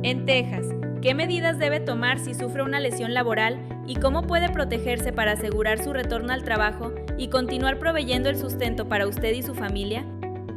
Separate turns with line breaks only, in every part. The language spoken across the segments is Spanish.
En Texas, ¿qué medidas debe tomar si sufre una lesión laboral y cómo puede protegerse para asegurar su retorno al trabajo y continuar proveyendo el sustento para usted y su familia?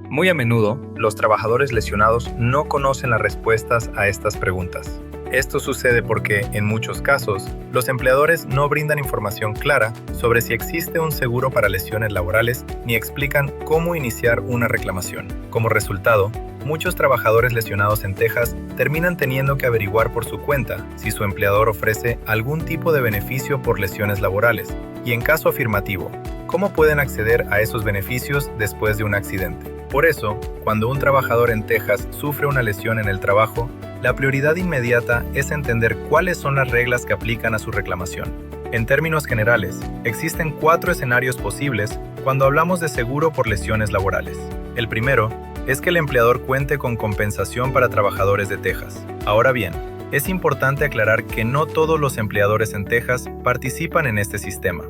Muy a menudo, los trabajadores lesionados no conocen las respuestas a estas preguntas. Esto sucede porque, en muchos casos, los empleadores no brindan información clara sobre si existe un seguro para lesiones laborales ni explican cómo iniciar una reclamación. Como resultado, muchos trabajadores lesionados en Texas terminan teniendo que averiguar por su cuenta si su empleador ofrece algún tipo de beneficio por lesiones laborales y, en caso afirmativo, cómo pueden acceder a esos beneficios después de un accidente. Por eso, cuando un trabajador en Texas sufre una lesión en el trabajo, la prioridad inmediata es entender cuáles son las reglas que aplican a su reclamación. En términos generales, existen 4 escenarios posibles cuando hablamos de seguro por lesiones laborales. El primero es que el empleador cuente con compensación para trabajadores de Texas. Ahora bien, es importante aclarar que no todos los empleadores en Texas participan en este sistema.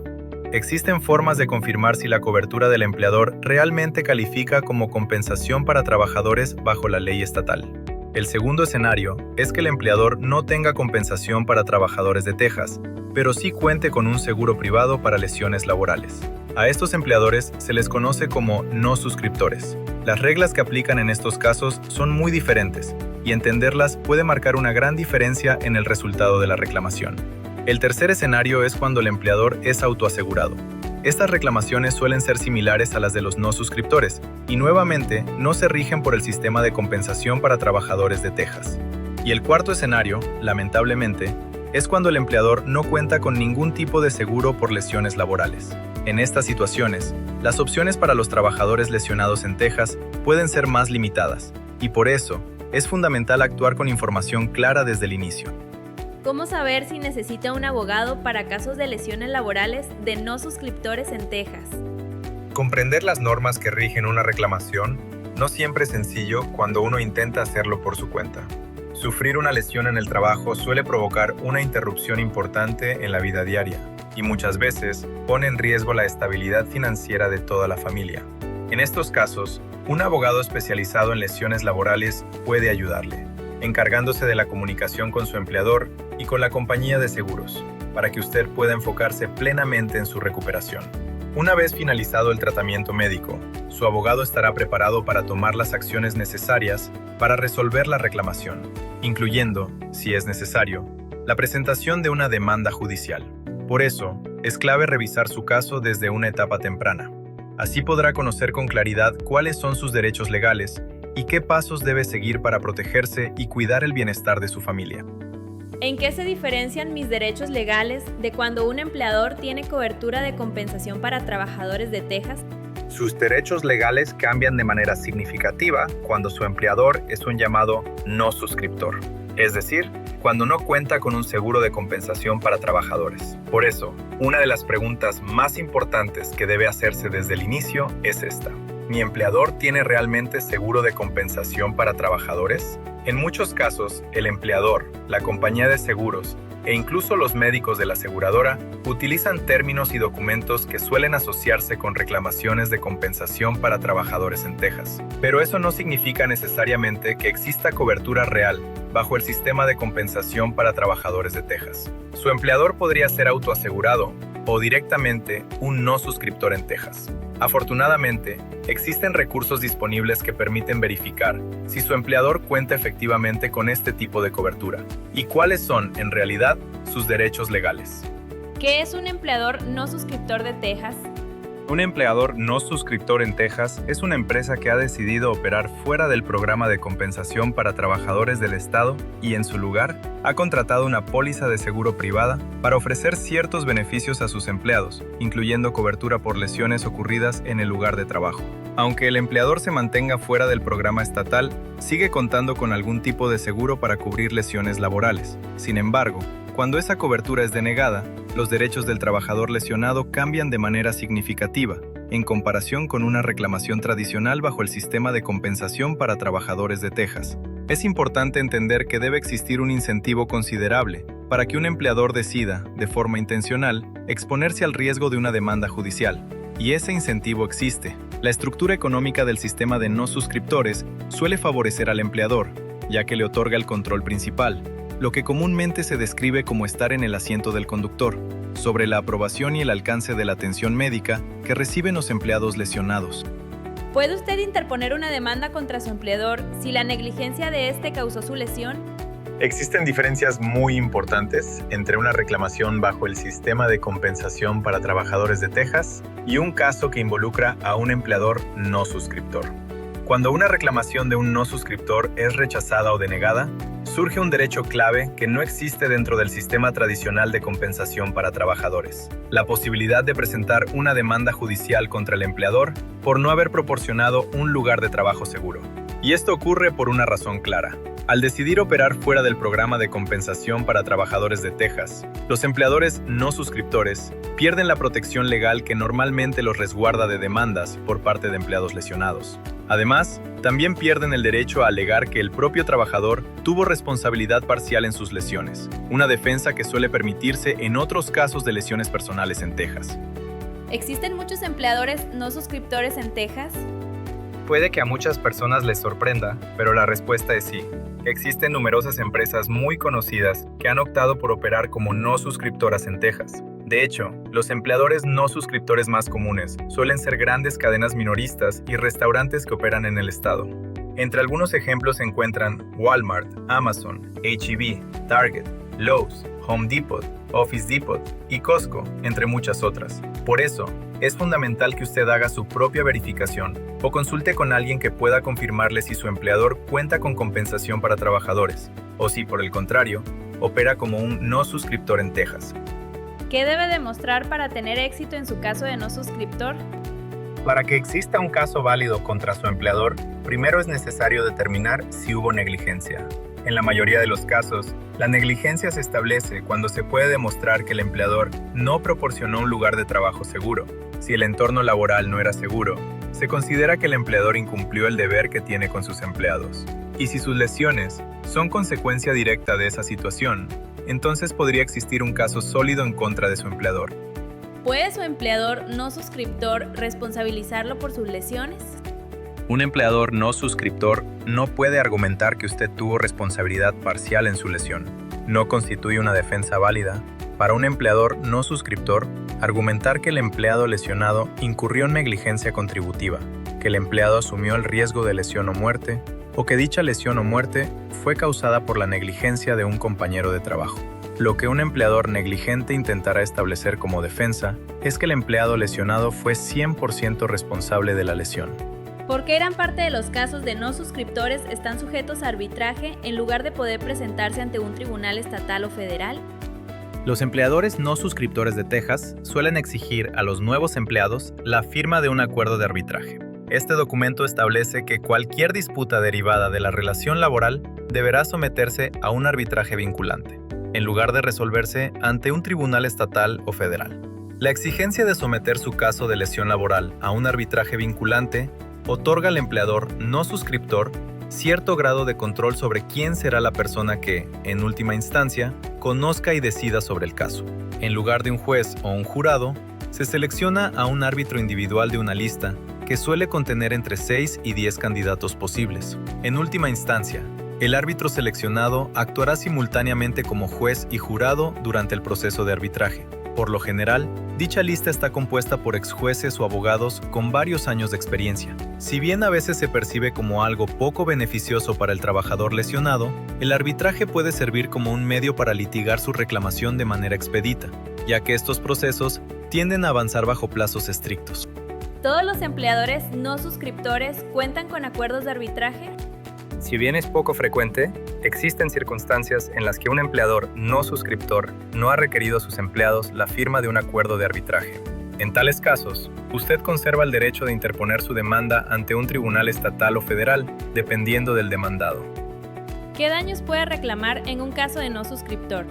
Existen formas de confirmar si la cobertura del empleador realmente califica como compensación para trabajadores bajo la ley estatal. El segundo escenario es que el empleador no tenga compensación para trabajadores de Texas, pero sí cuente con un seguro privado para lesiones laborales. A estos empleadores se les conoce como no suscriptores. Las reglas que aplican en estos casos son muy diferentes, y entenderlas puede marcar una gran diferencia en el resultado de la reclamación. El tercer escenario es cuando el empleador es autoasegurado. Estas reclamaciones suelen ser similares a las de los no suscriptores y nuevamente no se rigen por el sistema de compensación para trabajadores de Texas. Y el cuarto escenario, lamentablemente, es cuando el empleador no cuenta con ningún tipo de seguro por lesiones laborales. En estas situaciones, las opciones para los trabajadores lesionados en Texas pueden ser más limitadas y por eso es fundamental actuar con información clara desde el inicio.
¿Cómo saber si necesita un abogado para casos de lesiones laborales de no suscriptores en Texas?
Comprender las normas que rigen una reclamación no siempre es sencillo cuando uno intenta hacerlo por su cuenta. Sufrir una lesión en el trabajo suele provocar una interrupción importante en la vida diaria y muchas veces pone en riesgo la estabilidad financiera de toda la familia. En estos casos, un abogado especializado en lesiones laborales puede ayudarle, encargándose de la comunicación con su empleador y con la compañía de seguros, para que usted pueda enfocarse plenamente en su recuperación. Una vez finalizado el tratamiento médico, su abogado estará preparado para tomar las acciones necesarias para resolver la reclamación, incluyendo, si es necesario, la presentación de una demanda judicial. Por eso, es clave revisar su caso desde una etapa temprana. Así podrá conocer con claridad cuáles son sus derechos legales y qué pasos debe seguir para protegerse y cuidar el bienestar de su familia.
¿En qué se diferencian mis derechos legales de cuando un empleador tiene cobertura de compensación para trabajadores de Texas?
Sus derechos legales cambian de manera significativa cuando su empleador es un llamado no suscriptor, es decir, cuando no cuenta con un seguro de compensación para trabajadores. Por eso, una de las preguntas más importantes que debe hacerse desde el inicio es esta: ¿mi empleador tiene realmente seguro de compensación para trabajadores? En muchos casos, el empleador, la compañía de seguros e incluso los médicos de la aseguradora utilizan términos y documentos que suelen asociarse con reclamaciones de compensación para trabajadores en Texas. Pero eso no significa necesariamente que exista cobertura real bajo el sistema de compensación para trabajadores de Texas. Su empleador podría ser autoasegurado o directamente un no suscriptor en Texas. Afortunadamente, existen recursos disponibles que permiten verificar si su empleador cuenta efectivamente con este tipo de cobertura y cuáles son, en realidad, sus derechos legales.
¿Qué es un empleador no suscriptor de Texas?
Un empleador no suscriptor en Texas es una empresa que ha decidido operar fuera del programa de compensación para trabajadores del estado y, en su lugar, ha contratado una póliza de seguro privada para ofrecer ciertos beneficios a sus empleados, incluyendo cobertura por lesiones ocurridas en el lugar de trabajo. Aunque el empleador se mantenga fuera del programa estatal, sigue contando con algún tipo de seguro para cubrir lesiones laborales. Sin embargo, cuando esa cobertura es denegada, los derechos del trabajador lesionado cambian de manera significativa, en comparación con una reclamación tradicional bajo el sistema de compensación para trabajadores de Texas. Es importante entender que debe existir un incentivo considerable para que un empleador decida, de forma intencional, exponerse al riesgo de una demanda judicial. Y ese incentivo existe. La estructura económica del sistema de no suscriptores suele favorecer al empleador, ya que le otorga el control principal, lo que comúnmente se describe como estar en el asiento del conductor, sobre la aprobación y el alcance de la atención médica que reciben los empleados lesionados.
¿Puede usted interponer una demanda contra su empleador si la negligencia de éste causó su lesión?
Existen diferencias muy importantes entre una reclamación bajo el Sistema de Compensación para Trabajadores de Texas y un caso que involucra a un empleador no suscriptor. Cuando una reclamación de un no suscriptor es rechazada o denegada, surge un derecho clave que no existe dentro del sistema tradicional de compensación para trabajadores: la posibilidad de presentar una demanda judicial contra el empleador por no haber proporcionado un lugar de trabajo seguro. Y esto ocurre por una razón clara. Al decidir operar fuera del programa de compensación para trabajadores de Texas, los empleadores no suscriptores pierden la protección legal que normalmente los resguarda de demandas por parte de empleados lesionados. Además, también pierden el derecho a alegar que el propio trabajador tuvo responsabilidad parcial en sus lesiones, una defensa que suele permitirse en otros casos de lesiones personales en Texas.
¿Existen muchos empleadores no suscriptores en Texas?
Puede que a muchas personas les sorprenda, pero la respuesta es sí. Existen numerosas empresas muy conocidas que han optado por operar como no suscriptoras en Texas. De hecho, los empleadores no suscriptores más comunes suelen ser grandes cadenas minoristas y restaurantes que operan en el estado. Entre algunos ejemplos se encuentran Walmart, Amazon, H-E-B, Target, Lowe's, Home Depot, Office Depot y Costco, entre muchas otras. Por eso, es fundamental que usted haga su propia verificación o consulte con alguien que pueda confirmarle si su empleador cuenta con compensación para trabajadores, o si, por el contrario, opera como un no suscriptor en Texas.
¿Qué debe demostrar para tener éxito en su caso de no suscriptor?
Para que exista un caso válido contra su empleador, primero es necesario determinar si hubo negligencia. En la mayoría de los casos, la negligencia se establece cuando se puede demostrar que el empleador no proporcionó un lugar de trabajo seguro. Si el entorno laboral no era seguro, se considera que el empleador incumplió el deber que tiene con sus empleados. Y si sus lesiones son consecuencia directa de esa situación, entonces podría existir un caso sólido en contra de su empleador.
¿Puede su empleador no suscriptor responsabilizarlo por sus lesiones?
Un empleador no suscriptor no puede argumentar que usted tuvo responsabilidad parcial en su lesión. No constituye una defensa válida. Para un empleador no suscriptor, argumentar que el empleado lesionado incurrió en negligencia contributiva, que el empleado asumió el riesgo de lesión o muerte, o que dicha lesión o muerte fue causada por la negligencia de un compañero de trabajo. Lo que un empleador negligente intentará establecer como defensa es que el empleado lesionado fue 100% responsable de la lesión.
¿Por qué gran parte de los casos de no suscriptores están sujetos a arbitraje en lugar de poder presentarse ante un tribunal estatal o federal?
Los empleadores no suscriptores de Texas suelen exigir a los nuevos empleados la firma de un acuerdo de arbitraje. Este documento establece que cualquier disputa derivada de la relación laboral deberá someterse a un arbitraje vinculante, en lugar de resolverse ante un tribunal estatal o federal. La exigencia de someter su caso de lesión laboral a un arbitraje vinculante otorga al empleador no suscriptor cierto grado de control sobre quién será la persona que, en última instancia, conozca y decida sobre el caso. En lugar de un juez o un jurado, se selecciona a un árbitro individual de una lista que suele contener entre 6 y 10 candidatos posibles. En última instancia, el árbitro seleccionado actuará simultáneamente como juez y jurado durante el proceso de arbitraje. Por lo general, dicha lista está compuesta por exjueces o abogados con varios años de experiencia. Si bien a veces se percibe como algo poco beneficioso para el trabajador lesionado, el arbitraje puede servir como un medio para litigar su reclamación de manera expedita, ya que estos procesos tienden a avanzar bajo plazos estrictos.
¿Todos los empleadores no suscriptores cuentan con acuerdos de arbitraje?
Si bien es poco frecuente, existen circunstancias en las que un empleador no suscriptor no ha requerido a sus empleados la firma de un acuerdo de arbitraje. En tales casos, usted conserva el derecho de interponer su demanda ante un tribunal estatal o federal, dependiendo del demandado.
¿Qué daños puede reclamar en un caso de no suscriptor?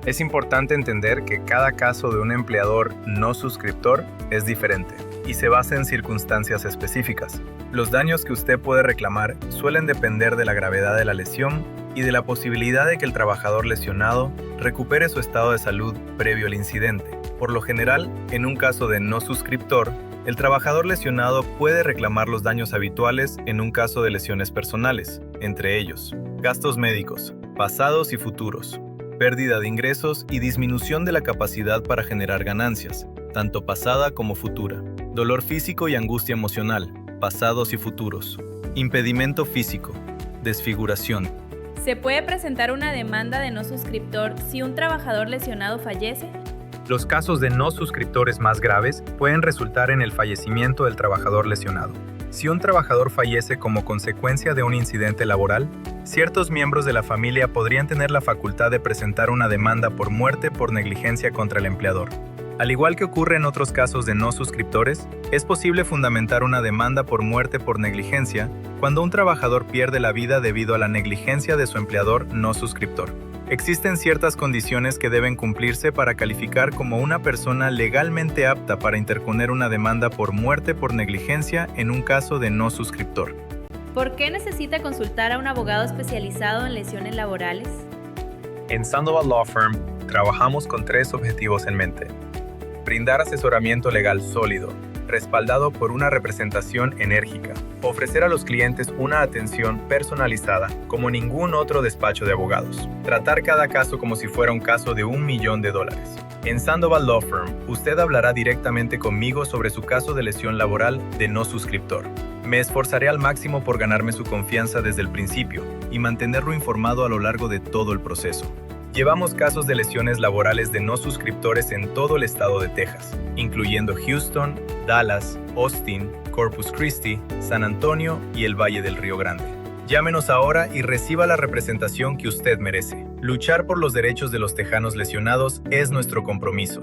Es importante entender que cada caso de un empleador no suscriptor es diferente y se basa en circunstancias específicas. Los daños que usted puede reclamar suelen depender de la gravedad de la lesión y de la posibilidad de que el trabajador lesionado recupere su estado de salud previo al incidente. Por lo general, en un caso de no suscriptor, El trabajador lesionado puede reclamar los daños habituales en un caso de lesiones personales, entre ellos, gastos médicos, pasados y futuros, pérdida de ingresos y disminución de la capacidad para generar ganancias, tanto pasada como futura, dolor físico y angustia emocional, pasados y futuros, impedimento físico, desfiguración.
¿Se puede presentar una demanda de no suscriptor si un trabajador lesionado fallece?
Los casos de no suscriptores más graves pueden resultar en el fallecimiento del trabajador lesionado. Si un trabajador fallece como consecuencia de un incidente laboral, ciertos miembros de la familia podrían tener la facultad de presentar una demanda por muerte por negligencia contra el empleador. Al igual que ocurre en otros casos de no suscriptores, es posible fundamentar una demanda por muerte por negligencia cuando un trabajador pierde la vida debido a la negligencia de su empleador no suscriptor. Existen ciertas condiciones que deben cumplirse para calificar como una persona legalmente apta para interponer una demanda por muerte por negligencia en un caso de no suscriptor.
¿Por qué necesita consultar a un abogado especializado en lesiones laborales?
En Sandoval Law Firm, trabajamos con 3 objetivos en mente. Brindar asesoramiento legal sólido, respaldado por una representación enérgica. Ofrecer a los clientes una atención personalizada como ningún otro despacho de abogados. Tratar cada caso como si fuera un caso de $1 millón. En Sandoval Law Firm, usted hablará directamente conmigo sobre su caso de lesión laboral de no suscriptor. Me esforzaré al máximo por ganarme su confianza desde el principio y mantenerlo informado a lo largo de todo el proceso. Llevamos casos de lesiones laborales de no suscriptores en todo el estado de Texas, incluyendo Houston, Dallas, Austin, Corpus Christi, San Antonio y el Valle del Río Grande. Llámenos ahora y reciba la representación que usted merece. Luchar por los derechos de los tejanos lesionados es nuestro compromiso.